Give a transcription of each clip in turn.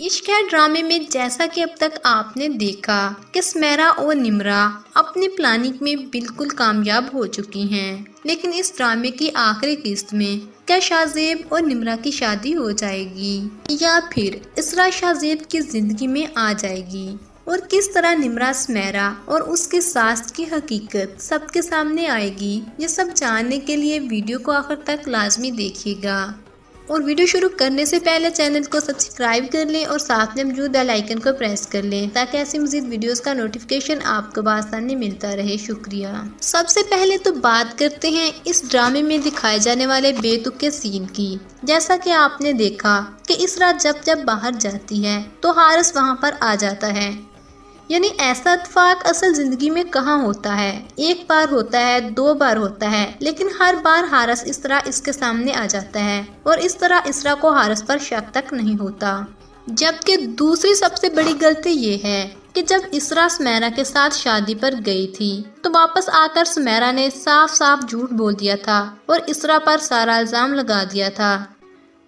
عشق ہے ڈرامے میں جیسا کہ اب تک آپ نے دیکھا کہ سمیرا اور نمرا اپنی پلاننگ میں بالکل کامیاب ہو چکی ہیں، لیکن اس ڈرامے کی آخری قسط میں کیا شاہ زیب اور نمرا کی شادی ہو جائے گی یا پھر اسرا شاہ زیب کی زندگی میں آ جائے گی، اور کس طرح نمرا سمیرا اور اس کی ساس کی حقیقت سب کے سامنے آئے گی، یہ سب جاننے کے لیے ویڈیو کو آخر تک لازمی دیکھیے گا۔ اور ویڈیو شروع کرنے سے پہلے چینل کو سبسکرائب کر لیں اور ساتھ میں موجود بیل آئیکن کو پریس کر لیں تاکہ ایسی مزید ویڈیوز کا نوٹیفیکیشن آپ کو بآسانی ملتا رہے۔ شکریہ۔ سب سے پہلے تو بات کرتے ہیں اس ڈرامے میں دکھائے جانے والے بے تکے سین کی۔ جیسا کہ آپ نے دیکھا کہ اسرا جب باہر جاتی ہے تو حارث وہاں پر آ جاتا ہے، یعنی ایسا اتفاق اصل زندگی میں کہاں ہوتا ہے؟ ایک بار ہوتا ہے، 2 بار ہوتا ہے، لیکن ہر بار حارث اس طرح اس کے سامنے آ جاتا ہے اور اس طرح اسرا کو حارث پر شک تک نہیں ہوتا۔ جبکہ دوسری سب سے بڑی غلطی یہ ہے کہ جب اسرا سمیرا کے ساتھ شادی پر گئی تھی تو واپس آ کر سمیرا نے صاف جھوٹ بول دیا تھا اور اسرا پر سارا الزام لگا دیا تھا،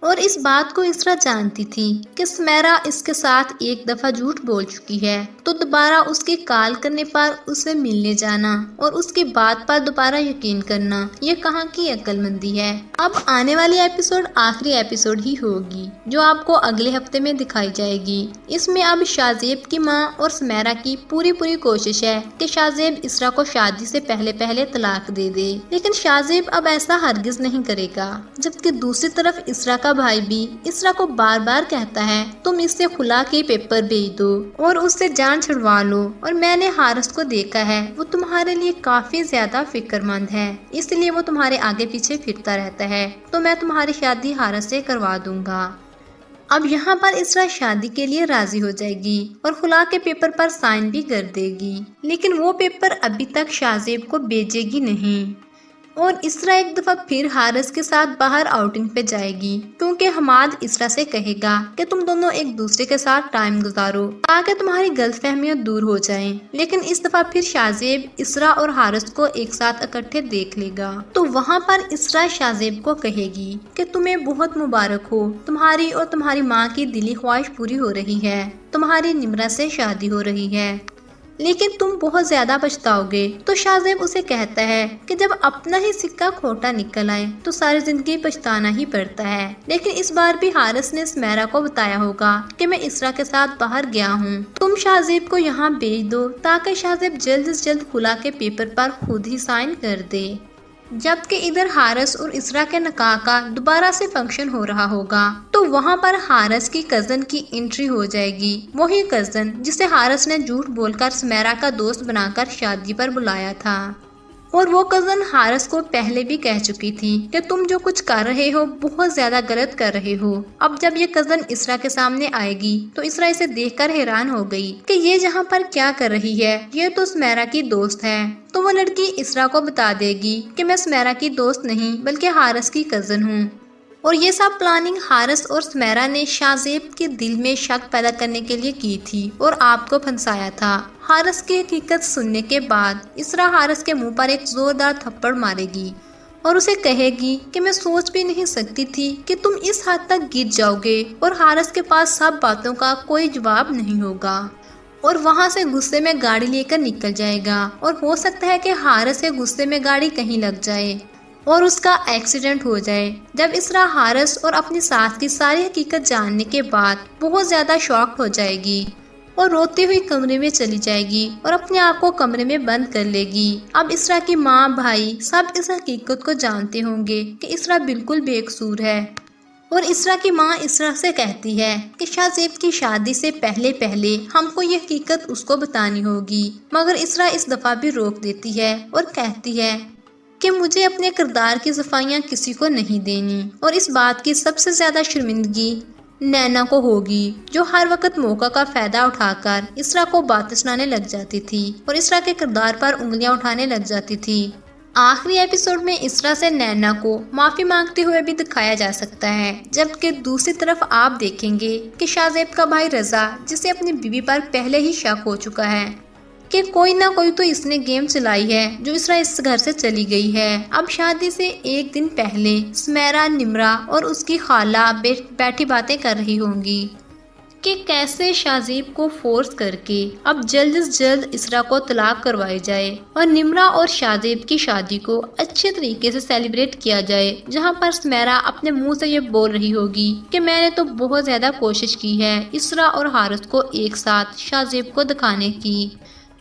اور اس بات کو اسرا جانتی تھی کہ سمیرا اس کے ساتھ ایک دفعہ جھوٹ بول چکی ہے، تو دوبارہ اس کے کال کرنے پر اسے ملنے جانا اور اس کی بات پر دوبارہ یقین کرنا یہ کہاں کی عقل مندی ہے۔ اب آنے والی ایپیسوڈ آخری ایپیسوڈ ہی ہوگی جو آپ کو اگلے ہفتے میں دکھائی جائے گی۔ اس میں اب شاہ زیب کی ماں اور سمیرا کی پوری کوشش ہے کہ شاہ زیب اسرا کو شادی سے پہلے طلاق دے دے، لیکن شاہ زیب اب ایسا ہرگز نہیں کرے گا۔ جبکہ دوسری طرف اسرا کا بھائی بھی اسرا کو بار کہتا ہے تم اس سے خلا کے پیپر بھیج دو اور اس سے جان چھڑوا لو، اور میں نے حارث کو دیکھا ہے وہ تمہارے لیے کافی زیادہ فکر مند ہے، اس لیے وہ تمہارے آگے پیچھے پھرتا رہتا ہے، تو میں تمہاری شادی حارث سے کروا دوں گا۔ اب یہاں پر اسرا شادی کے لیے راضی ہو جائے گی اور خلا کے پیپر پر سائن بھی کر دے گی، لیکن وہ پیپر ابھی تک شاہ زیب کو بھیجے گی نہیں، اور اسرا ایک دفعہ پھر حارث کے ساتھ باہر آؤٹنگ پہ جائے گی، کیونکہ حماد اسرا سے کہے گا کہ تم دونوں ایک دوسرے کے ساتھ ٹائم گزارو تاکہ تمہاری غلط فہمیاں دور ہو جائیں، لیکن اس دفعہ پھر شاہ زیب اسرا اور حارث کو ایک ساتھ اکٹھے دیکھ لے گا، تو وہاں پر اسرا شاہ زیب کو کہے گی کہ تمہیں بہت مبارک ہو، تمہاری اور تمہاری ماں کی دلی خواہش پوری ہو رہی ہے، تمہاری نمرا سے شادی ہو رہی ہے، لیکن تم بہت زیادہ پچھتاؤ گے۔ تو شاہ زیب اسے کہتا ہے کہ جب اپنا ہی سکہ کھوٹا نکل آئے تو ساری زندگی پچھتانا ہی پڑتا ہے، لیکن اس بار بھی حارث نے سمیرا کو بتایا ہوگا کہ میں اسرا کے ساتھ باہر گیا ہوں، تم شاہ زیب کو یہاں بھیج دو تاکہ شاہ زیب جلد سے جلد خلا کے پیپر پر خود ہی سائن کر دے۔ جبکہ ادھر حارث اور اسرا کے نکاح کا دوبارہ سے فنکشن ہو رہا ہوگا، تو وہاں پر حارث کی کزن کی انٹری ہو جائے گی، وہی کزن جسے حارث نے جھوٹ بول کر سمیرا کا دوست بنا کر شادی پر بلایا تھا، اور وہ کزن حارث کو پہلے بھی کہہ چکی تھی کہ تم جو کچھ کر رہے ہو بہت زیادہ غلط کر رہے ہو۔ اب جب یہ کزن اسرا کے سامنے آئے گی تو اسرا اسے دیکھ کر حیران ہو گئی کہ یہ جہاں پر کیا کر رہی ہے، یہ تو سمیرا کی دوست ہے، تو وہ لڑکی اسرا کو بتا دے گی کہ میں سمیرا کی دوست نہیں بلکہ حارث کی کزن ہوں، اور یہ سب پلاننگ حارث اور سمیرا نے شاہ زیب کے دل میں شک پیدا کرنے کے لیے کی تھی اور آپ کو پھنسایا تھا۔ حارث کی حقیقت سننے کے بعد اسرا حارث کے منہ پر ایک زوردار تھپڑ مارے گی اور اسے کہے گی کہ میں سوچ بھی نہیں سکتی تھی کہ تم اس حد تک گر جاؤ گے، اور حارث کے پاس سب باتوں کا کوئی جواب نہیں ہوگا، اور وہاں سے غصے میں گاڑی لے کر نکل جائے گا، اور ہو سکتا ہے کہ حارث کے غصے میں گاڑی کہیں لگ جائے اور اس کا ایکسیڈنٹ ہو جائے۔ جب اسرا حارث اور اپنی ساس کی ساری حقیقت جاننے کے بعد بہت زیادہ شاک ہو جائے گی اور روتے ہوئے کمرے میں چلی جائے گی اور اپنے آپ کو کمرے میں بند کر لے گی۔ اب اسرا کی ماں بھائی سب اس حقیقت کو جانتے ہوں گے کہ اسرا بالکل بے قصور ہے، اور اسرا کی ماں اسرا سے کہتی ہے کہ شاہ زیب کی شادی سے پہلے ہم کو یہ حقیقت اس کو بتانی ہوگی، مگر اسرا اس دفعہ بھی روک دیتی ہے اور کہتی ہے کہ مجھے اپنے کردار کی صفائیاں کسی کو نہیں دینی، اور اس بات کی سب سے زیادہ شرمندگی نینا کو ہوگی، جو ہر وقت موقع کا فائدہ اٹھا کر اسرا کو باتیں سنانے لگ جاتی تھی اور اسرا کے کردار پر انگلیاں اٹھانے لگ جاتی تھی۔ آخری ایپیسوڈ میں اسرا سے نینا کو معافی مانگتے ہوئے بھی دکھایا جا سکتا ہے، جبکہ دوسری طرف آپ دیکھیں گے کہ شاہ زیب کا بھائی رضا، جسے اپنی بیوی پر پہلے ہی شک ہو چکا ہے کہ کوئی نہ کوئی تو اس نے گیم چلائی ہے جو اسرا اس گھر سے چلی گئی ہے، اب شادی سے ایک دن پہلے سمیرا، نمرا اور اس کی خالہ بیٹھی باتیں کر رہی ہوں گی کہ کیسے شاہزیب کو فورس کر کے اب جلد از جلد اسرا کو طلاق کروائی جائے اور نمرا اور شاہزیب کی شادی کو اچھے طریقے سے سیلیبریٹ کیا جائے، جہاں پر سمیرا اپنے منہ سے یہ بول رہی ہوگی کہ میں نے تو بہت زیادہ کوشش کی ہے اسرا اور حارث کو ایک ساتھ شاہزیب کو دکھانے کی،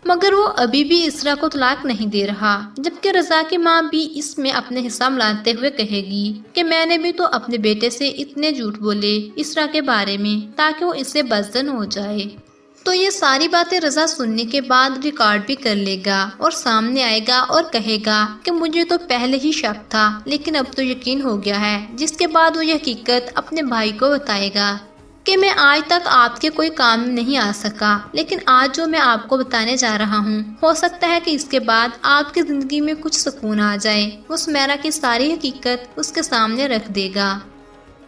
مگر وہ ابھی بھی اسرا کو طلاق نہیں دے رہا، جبکہ رضا کی ماں بھی اس میں اپنے حصہ ملاتے ہوئے کہے گی کہ میں نے بھی تو اپنے بیٹے سے اتنے جھوٹ بولے اسرا کے بارے میں تاکہ وہ اس سے بزدل ہو جائے۔ تو یہ ساری باتیں رضا سننے کے بعد ریکارڈ بھی کر لے گا اور سامنے آئے گا اور کہے گا کہ مجھے تو پہلے ہی شک تھا لیکن اب تو یقین ہو گیا ہے، جس کے بعد وہ یہ حقیقت اپنے بھائی کو بتائے گا کہ میں آج تک آپ کے کوئی کام میں نہیں آ سکا، لیکن آج جو میں آپ کو بتانے جا رہا ہوں ہو سکتا ہے کہ اس کے بعد آپ کی زندگی میں کچھ سکون آ جائے۔ وہ سمیرا کی ساری حقیقت اس کے سامنے رکھ دے گا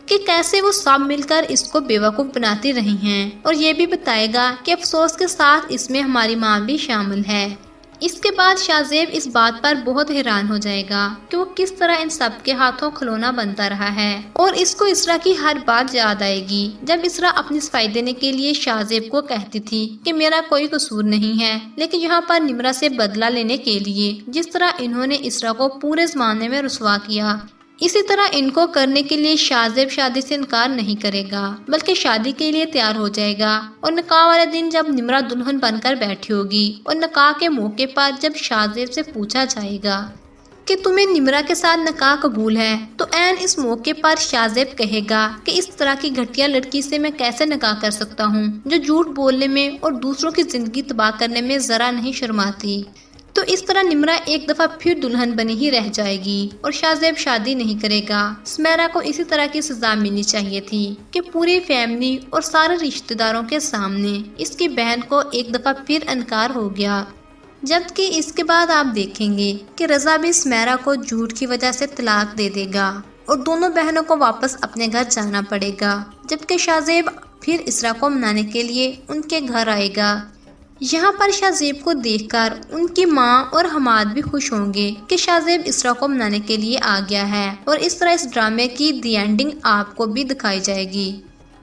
کہ کیسے وہ سب مل کر اس کو بیوقوف بناتی رہی ہیں، اور یہ بھی بتائے گا کہ افسوس کے ساتھ اس میں ہماری ماں بھی شامل ہے۔ اس کے بعد شاہزیب اس بات پر بہت حیران ہو جائے گا کہ وہ کس طرح ان سب کے ہاتھوں کھلونا بنتا رہا ہے، اور اس کو اسرا کی ہر بات یاد آئے گی جب اسرا اپنی صفائی دینے کے لیے شاہزیب کو کہتی تھی کہ میرا کوئی قصور نہیں ہے، لیکن یہاں پر نمرا سے بدلہ لینے کے لیے جس طرح انہوں نے اسرا کو پورے زمانے میں رسوا کیا، اسی طرح ان کو کرنے کے لیے شاہزیب شادی سے انکار نہیں کرے گا بلکہ شادی کے لیے تیار ہو جائے گا، اور نکاح والے دن جب نمرا دلہن بن کر بیٹھی ہوگی اور نکاح کے موقع پر جب شاہزیب سے پوچھا جائے گا کہ تمہیں نمرا کے ساتھ نکاح قبول ہے، تو عین اس موقع پر شاہزیب کہے گا کہ اس طرح کی گھٹیا لڑکی سے میں کیسے نکاح کر سکتا ہوں جو جھوٹ بولنے میں اور دوسروں کی زندگی تباہ کرنے میں ذرا نہیں شرماتی۔ تو اس طرح نمرا ایک دفعہ پھر دلہن بنی ہی رہ جائے گی اور شاہزیب شادی نہیں کرے گا۔ سمیرا کو اسی طرح کی سزا ملنی چاہیے تھی کہ پوری فیملی اور سارے رشتہ داروں کے سامنے اس کی بہن کو ایک دفعہ پھر انکار ہو گیا، جبکہ اس کے بعد آپ دیکھیں گے کہ رضا بھی سمیرا کو جھوٹ کی وجہ سے طلاق دے دے گا اور دونوں بہنوں کو واپس اپنے گھر جانا پڑے گا، جبکہ شاہزیب پھر اسرا کو منانے کے لیے ان کے گھر آئے گا۔ یہاں پر شاہزیب کو دیکھ کر ان کی ماں اور حماد بھی خوش ہوں گے کہ شاہزیب اسرا کو منانے کے لیے آ گیا ہے، اور اس طرح اس ڈرامے کی دی اینڈنگ آپ کو بھی دکھائی جائے گی۔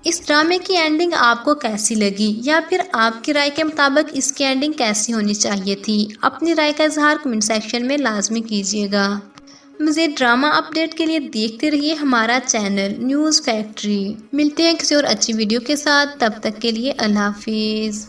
اس ڈرامے کی اینڈنگ آپ کو کیسی لگی، یا پھر آپ کی رائے کے مطابق اس کی اینڈنگ کیسی ہونی چاہیے تھی؟ اپنی رائے کا اظہار کمنٹ سیکشن میں لازمی کیجیے گا۔ مزید ڈرامہ اپڈیٹ کے لیے دیکھتے رہیے ہمارا چینل نیوز فیکٹری۔ ملتے ہیں کسی اور اچھی ویڈیو کے ساتھ، تب تک کے لیے اللہ حافظ۔